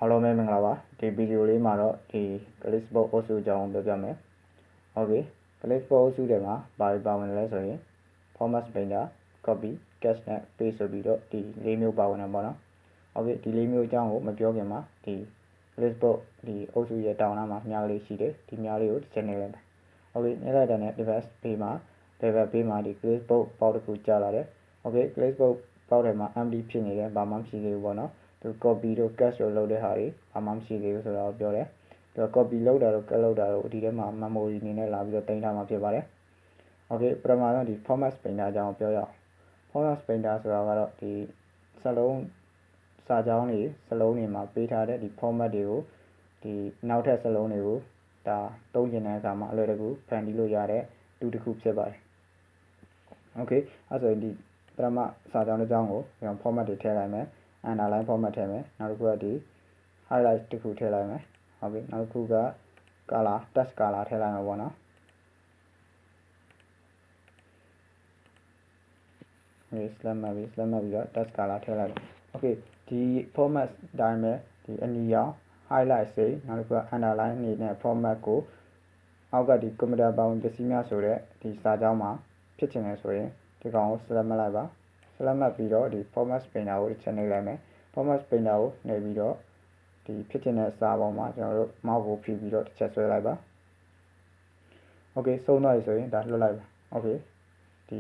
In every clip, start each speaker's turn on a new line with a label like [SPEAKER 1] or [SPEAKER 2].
[SPEAKER 1] Hello မဲမင်္ဂလာပါဒီဗီဒီယိုလေးမှာတော့ဒီ Facebook အုပ်စုအကြောင်းပြောပြမယ် Okay Facebook အုပ်စုထဲမှာဘာဝင်လဲဆိုရင် format painter copy cache နဲ့ paste ဆိုပြီးတော့ဒီ၄မျိုးပါဝင်တယ်ပေါ့နော် Okay ဒီ၄မျိုးအကြောင်းကိုမပြောခင်မှာဒီ Facebook ဒီအုပ်စုရဲ့တောင်နားမှာမြားလေးရှိတယ်ဒီမြားလေးကိုတစ်ချက်နေလိုက်မယ် Okay နေလိုက်တဲ့နဲ့ device page မှာ level page မှာဒီ Facebook ပေါက်တစ်ခုကြာလာတယ် Okay Facebook ပေါက်ထဲမှာ empty ဖြစ်နေတယ်ဘာမှမရှိသေးဘူးပေါ့နော်သူ copy တို့ cache တို့လုပ်တဲ့ဟာတွေဘာမှမရှိသေးဘူးဆိုတော့ပြောတယ်သူ copy လုပ်တာတို့ cache လုပ်တာတို့ဒီထဲမှာ memory အနေနဲ့လာပြီးတော့တင်ထားမှာဖြစ်ပါတယ် Okay ပထမဆုံးဒီ format painter အကြောင်းပြောရအောင် format painter ဆိုတာကတော့ဒီစလုံးစာကြောင်းတွေစလုံးတွေမှာပေးထားတဲ့ဒီ format တွေကိုဒီနောက်ထပ်စလုံးတွေကိုဒါသုံးကျင်တဲ့အခါမှာအလွယ်တကူဖန်တီးလို့ရတဲ့တူတစ်ခုဖြစ်ပါတယ် Okay အဲဆိုရင်ဒီပထမစာကြောင်းတစ်ကြောင်းကို format တွေထည့်လိုက်မယ် underline format ထည့်မယ်နောက်တစ်ခုကဒီ highlight တစ်ခုထည့်လိုက်မယ် Okay နောက်တစ်ခုက color text color ထည့်လိုက်မှာပေါ့နော် Okay စလက်မှတ်ပြီးတော့ text color ထည့်လိုက်တယ် Okay ဒီ format တိုင်းပဲဒီအနီရောင် highlight စိနောက်တစ်ခုက underline အနေနဲ့ format ကိုအောက်ကဒီ computer ပါဝင်ပစ္စည်းများဆိုတဲ့ဒီစာကြောင်းမှာဖြစ်ချင်တယ်ဆိုရင်ဒီကောင်ကို select မှတ်လိုက်ပါ select မှတ်ပြီးတော့ဒီ format painter ကိုတစ်ချက်နှိပ်လိုက်မယ် format painter ကိုနှိပ်ပြီးတော့ဒီဖြစ်ချင်တဲ့စာပေါ်မှာကျွန်တော်တို့ mouse ကိုဖြည့်ပြီးတော့တစ်ချက်ဆွဲလိုက်ပါ Okay ဆုံးသွားပြီဆိုရင်ဒါလွှတ်လိုက်ပါ Okay ဒီ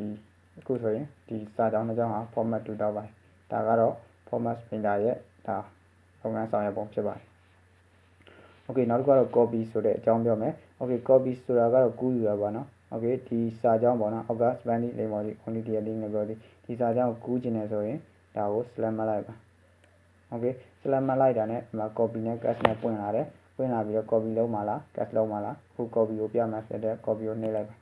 [SPEAKER 1] အခုဆိုရင်ဒီစာကြောင်းတစ်ကြောင်းဟာ format တူတော့ပါတယ်ဒါကတော့ format painter ရဲ့ဒါလုပ်ငန်းဆောင်ရွက်ပုံဖြစ်ပါတယ် Okay နောက်တစ်ခုကတော့ copy ဆိုတဲ့အကြောင်းပြောမယ် Okay copy ဆိုတာကတော့ကူးယူရပါနော် Okay ဒီစာကြောင်းပေါ့နော်အောက်က spelling လေးပေါ်ဒီ only the link နဲ့ပြောဒီစာကြောင်းကိုကူးကျင်နေဆိုရင်ဒါကို select မှတ်လိုက်ပါ Okay select မှတ်လိုက်တာနဲ့ဒီမှာ copy နဲ့ cache နဲ့ပွင့်လာတယ်ပွင့်လာပြီးတော့ copy လုပ်မှာလား cache လုပ်မှာလားအခု copy ကိုပြမှာဖြစ်တဲ့ copy ကိုနှိပ်လိုက်ပါ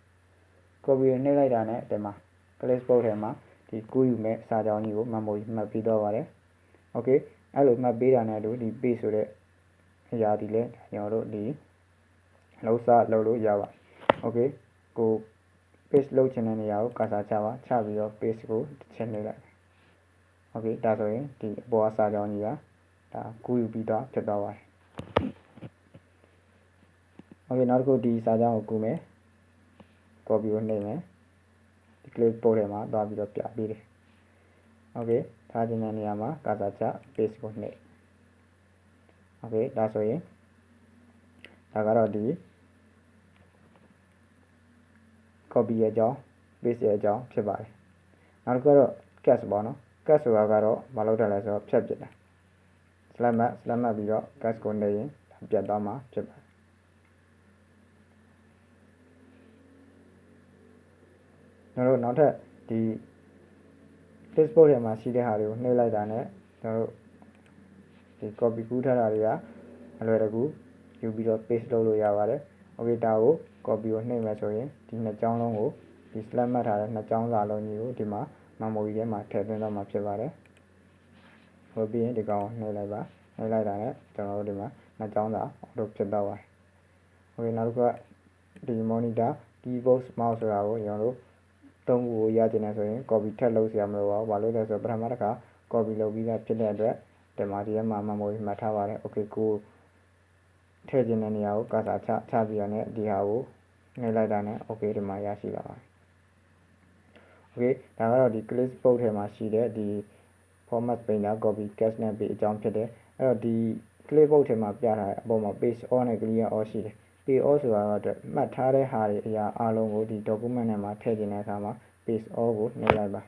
[SPEAKER 1] copy ကိုနှိပ်လိုက်တာနဲ့ဒီမှာ Facebook ထဲမှာဒီကူးယူမဲ့စာကြောင်းကြီးကို memory မှတ်ပြီးတော့ပါတယ် Okay အဲ့လိုမှတ်ပေးတာနဲ့အတူဒီ paste ဆိုတဲ့အရာဒီလဲကျွန်တော်တို့ဒီလောက်စားလုပ်လို့ရပါတယ် Okay ကို paste လုပ်ချင်တဲ့နေရာကိုကာစာချပါချပြီးတော့ paste ကိုတစ်ချက်နှိပ်လိုက် Okay ဒါဆိုရင်ဒီအပေါ်အစာကြောင်းကြီးကဒါကူးယူပြီးတော့ဖြစ်သွားပါတယ် Okay နောက်တစ်ခုဒီစာကြောင်းကိုကူးမယ် copy ကိုနှိပ်မယ်ဒီ clipboard ထဲမှာသွားပြီးတော့ပြပေးတယ် Okay ထားခြင်းတဲ့နေရာမှာကာစာချ paste ကိုနှိပ် Okay ဒါဆိုရင်ဒါကတော့ဒီ copy ရဲ့အကြောင်း paste ရဲ့အကြောင်းဖြစ်ပါတယ်နောက်တစ်ခုကတော့ cache ပေါ့နော် cache ဆိုတာကတော့မလုပ်တယ်လဲဆိုတော့ဖြတ်ပစ်တာ select မှတ်ပြီးတော့ cache ကိုနှိပ်ရင်ပြတ်သွားမှာဖြစ်ပါတယ်နောက်ထပ်ဒီ Facebook ထဲမှာရှိတဲ့ဟာတွေကိုနှိပ်လိုက်တာနဲ့ကျွန်တော်တို့ဒီ copy ကူးထားတာတွေကအလွယ်တကူယူပြီးတော့ paste လုပ်လို့ရပါတယ် Okay ဒါကို copy ကိုနှိပ်မယ်ဆိုရင်ဒီနှစ်ကြောင်းလုံးကိုဒီ select မှတ်ထားတဲ့နှစ်ကြောင်းစာလုံးကြီးကိုဒီမှာ memory ထဲမှာထည့်သွင်းတော့မှာဖြစ်ပါတယ်ဟိုပြီးရင်ဒီကောင်ကိုနှိပ်လိုက်ပါနှိပ်လိုက်တာနဲ့ကျွန်တော်တို့ဒီမှာနှစ်ကြောင်းစာ auto ဖြစ်တော့ပါတယ် Okay နောက်တစ်ခုကဒီ monitor keyboard mouse ဆိုတာကိုကျွန်တော်တို့သုံးခုကိုရချင်တယ်ဆိုရင် copy ထပ်လုပ်စရာမလိုပါဘူးဘာလို့လဲဆိုတော့ပထမတစ်ခါ copy လုပ်ပြီးသားဖြစ်တဲ့အတွက်ဒီမှာ memory မှတ်ထားပါတယ် Okay ကိုထည့်ခြင်းတဲ့နေရာကိုကာစာချပြီးတော့ဒီဟာကိုနှိပ်လိုက်တာနဲ့ Okay ဒီမှာရရှိလာပါတယ် Okay ဒါကတော့ဒီ clipboard ထဲမှာရှိတဲ့ဒီ format painter copy cache နဲ့ paste အကြောင်းဖြစ်တယ်အဲ့တော့ဒီ clipboard ထဲမှာပြထားတဲ့အပေါ်မှာ paste all နဲ့ clear all ရှိတယ် paste all ဆိုတာကတော့မှတ်ထားတဲ့ဟာတွေအရာအားလုံးကိုဒီ document ထဲမှာထည့်ခြင်းတဲ့အခါမှာ paste all ကိုနှိပ်လိုက်ပါ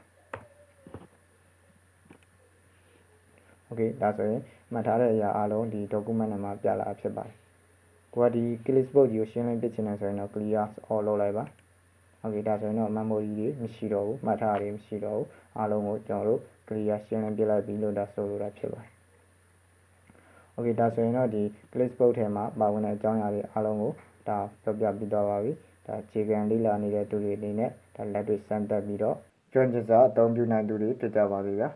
[SPEAKER 1] Okay ဒါဆိုရင်မှတ်ထားတဲ့အရာအားလုံးဒီ document ထဲမှာပြလာဖြစ်ပါတယ်ကိုကဒီ clipboard ကြီးကိုရှင်းလင်းပြချင်တယ်ဆိုရင်တော့ clear all လုပ်လိုက်ပါ Okay ဒါဆိုရင်တော့ memory တွေမရှိတော့ဘူးမှတ်ထားတာတွေမရှိတော့ဘူးအားလုံးကိုကျွန်တော်တို့ clear ရှင်းလင်းပြလိုက်ပြီလို့ဒါဆိုလိုတာဖြစ်ပါတယ် Okay ဒါဆိုရင်တော့ဒီ clipboard ထဲမှာပါဝင်တဲ့အကြောင်းအရာတွေအားလုံးကိုဒါပြောပြပြီးတော့ပါပြီဒါခြေခံလေ့လာနေတဲ့သူတွေအနေနဲ့ဒါလက်တွေ့စမ်းသပ်ပြီးတော့ကျွမ်းကျင်စွာအသုံးပြုနိုင်သူတွေဖြစ်ကြပါစေဗျာ